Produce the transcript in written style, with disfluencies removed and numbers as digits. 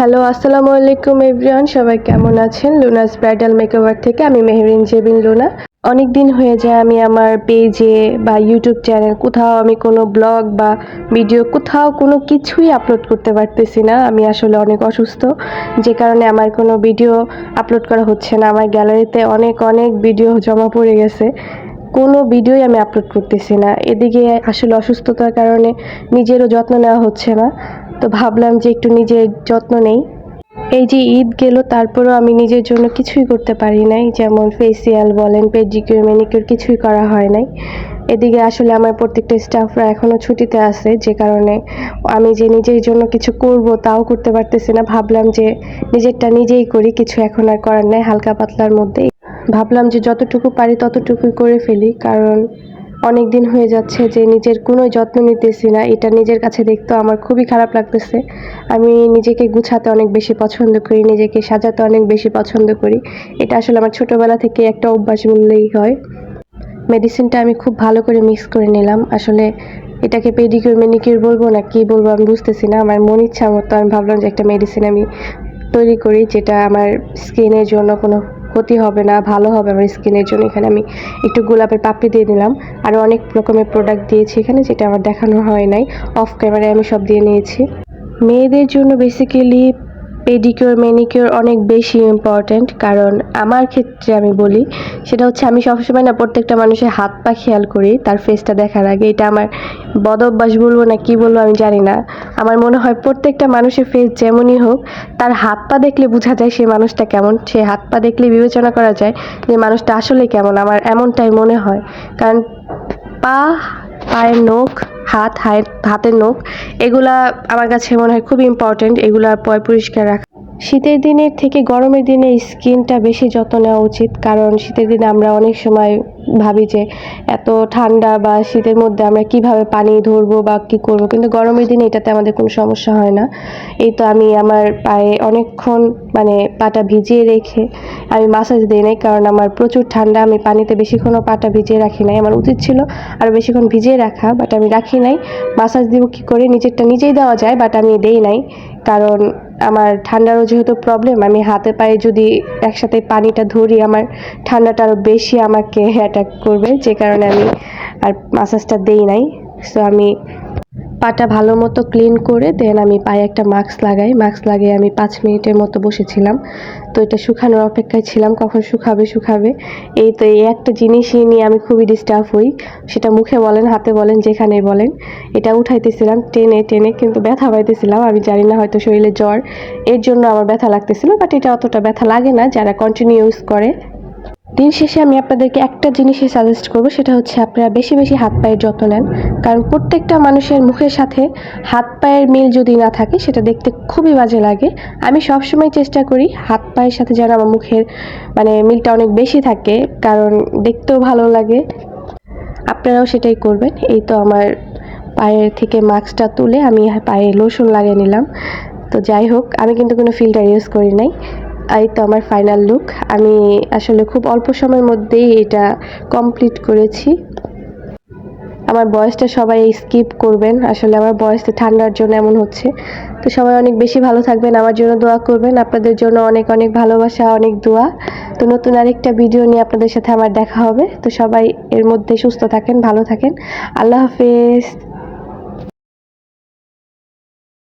Hello, আসসালামু আলাইকুম everyone. সবাই কেমন আছেন? লুনাস ব্রাইডাল মেকওভার থেকে আমি মেহরিন জেবিন লুনা। অনেক দিন হয়ে যায় আমি আমার পেজে বা ইউটিউব চ্যানেল কোথাও আমি কোনো ব্লগ বা ভিডিও কোথাও কোনো কিছুই আপলোড করতে পারতেছি না। আমি আসলে অনেক অসুস্থ, যে কারণে আমার কোনো ভিডিও আপলোড করা হচ্ছে না। আমার গ্যালারিতে অনেক ভিডিও জমা পড়ে গেছে। কোনো ভিডিওই আমি আপলোড করতেছি না। এদিকে আসলে অসুস্থতার কারণে নিজেরও যত্ন নেওয়া হচ্ছে না। তো ভাবলাম যে একটু নিজের যত্ন নেই। এই যে ঈদ গেল, তারপরেও আমি নিজের জন্য কিছুই করতে পারি নাই। যেমন ফেসিয়াল বলেন, পেডিকিউর, ম্যানিকিউর কিছুই করা হয় নাই। এদিকে আসলে আমার প্রত্যেকটা স্টাফরা এখনও ছুটিতে আছে, যে কারণে আমি যে নিজের জন্য কিছু করব তাও করতে পারতেছি না। ভাবলাম যে নিজেরটা নিজেই করি, কিছু এখন আর করার নাই, হালকা পাতলার মধ্যে ভাবলাম যে যতটুকু পারি ততটুকুই করে ফেলি। কারণ অনেক দিন হয়ে যাচ্ছে যে নিজের কোনো যত্ন নিতেছি না। এটা নিজের কাছে দেখতেও আমার খুবই খারাপ লাগতেছে। আমি নিজেকে গুছাতে অনেক বেশি পছন্দ করি, নিজেকে সাজাতে অনেক বেশি পছন্দ করি। এটা আসলে আমার ছোটোবেলা থেকে একটা অভ্যাস বললেই হয়। মেডিসিনটা আমি খুব ভালো করে মিক্স করে নিলাম। আসলে এটাকে পেডিকিউর ম্যানিকিউর বলবো না কি বলবো আমি বুঝতেছি না। আমার মন ইচ্ছা মতো আমি ভাবলাম যে একটা মেডিসিন আমি তৈরি করি, যেটা আমার স্কিনের জন্য কোনো ক্ষতি হবে না, ভালো হবে আমার স্কিনের জন্য। এখানে আমি একটু গোলাপের পাপড়ি দিয়ে দিলাম। আরও অনেক রকমের প্রোডাক্ট দিয়েছি এখানে, যেটা আমার দেখানো হয় নাই। অফ ক্যামেরায় আমি সব দিয়ে নিয়েছি। মেয়েদের জন্য বেসিক্যালি পেডিকিউর ম্যানিকিউর অনেক বেশি ইম্পর্ট্যান্ট। কারণ আমার ক্ষেত্রে আমি বলি, সেটা হচ্ছে আমি সবসময় না প্রত্যেকটা মানুষের হাত পা খেয়াল করি তার ফেসটা দেখার আগে। এটা আমার বদ অভ্যাস বলবো না কি বলবো আমি জানি না। আমার মনে হয় প্রত্যেকটা মানুষের ফেস যেমনই হোক, তার হাত পা দেখলে বোঝা যায় সেই মানুষটা কেমন। সে হাত পা দেখলে বিবেচনা করা যায় যে মানুষটা আসলে কেমন। আমার এমনটাই মনে হয়। কারণ পা, পায়ের নখ, হাতের নখ, এগুলা আমার কাছে মনে হয় খুব ইম্পর্ট্যান্ট। এগুলা পরিষ্কার রাখা। শীতের দিনের থেকে গরমের দিনে স্কিনটা বেশি যত্ন নেওয়া উচিত। কারণ শীতের দিনে আমরা অনেক সময় ভাবি যে এত ঠান্ডা বা শীতের মধ্যে আমরা কিভাবে পানি ধরবো বা কী করবো, কিন্তু গরমের দিনে এটাতে আমাদের কোনো সমস্যা হয় না। এই তো আমি আমার পায়ে অনেকক্ষণ পাটা ভিজিয়ে রেখে আমি মাসাজ দিই নাই, কারণ আমার প্রচুর ঠান্ডা। আমি পানিতে বেশিক্ষণও পাটা ভিজিয়ে রাখি নাই। আমার উচিত ছিল আরও বেশিক্ষণ ভিজিয়ে রাখা, বাট আমি রাখি নাই। মাসাজ দিব কী করে, নিজেরটা নিজেই দেওয়া যায়, বাট আমি দেই নাই। কারণ আমার ঠান্ডারও যেহেতু প্রবলেম, আমি হাতে পায়ে যদি একসাথে পানিটা ধরি আমার ঠান্ডাটা আরও বেশি আমাকে অ্যাটাক করবে, যে কারণে আমি আর মাসাজটা দেই নাই। সো আমি পাটা ভালো মতো ক্লিন করে দেন আমি পায়ে একটা মাস্ক লাগাই। মাস্ক লাগিয়ে আমি 5 মিনিটের মতো বসেছিলাম। তো এটা শুকানোর অপেক্ষায় ছিলাম, কখন শুকাবে। এই তো এই একটা জিনিসই নিয়ে আমি খুবই ডিস্টার্ব হই। সেটা মুখে বলেন, হাতে বলেন, যেখানেই বলেন। এটা উঠাইতেছিলাম টেনে, কিন্তু ব্যথা পাইতেছিলাম। আমি জানি না, হয়তো শরীরে জ্বর, এর জন্য আমার ব্যথা লাগতেছিল। বাট এটা অতটা ব্যথা লাগে না যারা কন্টিনিউ ইউজ করে। দিন শেষে আমি আপনাদেরকে একটা জিনিসই সাজেস্ট করব, সেটা হচ্ছে আপনারা বেশি হাত পায়ের যত্ন নেন। কারণ প্রত্যেকটা মানুষের মুখের সাথে হাত পায়ের মিল যদি না থাকে সেটা দেখতে খুবই বাজে লাগে। আমি সবসময় চেষ্টা করি হাত পায়ের সাথে যেন আমার মুখের মিলটা অনেক বেশি থাকে, কারণ দেখতেও ভালো লাগে। আপনারাও সেটাই করবেন। এই তো আমার পায়ের থেকে মাস্কটা তুলে আমি পায়ে লোশন লাগিয়ে নিলাম। তো যাই হোক, আমি কিন্তু কোনো ফিল্টার ইউজ করি নাই। এই তো আমার ফাইনাল লুক। আমি আসলে খুব অল্প সময়ের মধ্যেই এটা কমপ্লিট করেছি। আমার বয়সটা সবাই স্কিপ করবেন। আসলে আমার বয়সটা ঠান্ডার জন্য এমন হচ্ছে। তো সবাই অনেক বেশি ভালো থাকবেন, আমার জন্য দোয়া করবেন। আপনাদের জন্য অনেক ভালোবাসা, অনেক দোয়া। তো নতুন আরেকটা ভিডিও নিয়ে আপনাদের সাথে আমার দেখা হবে। তো সবাই এর মধ্যে সুস্থ থাকেন, ভালো থাকেন। আল্লাহ হাফেজ।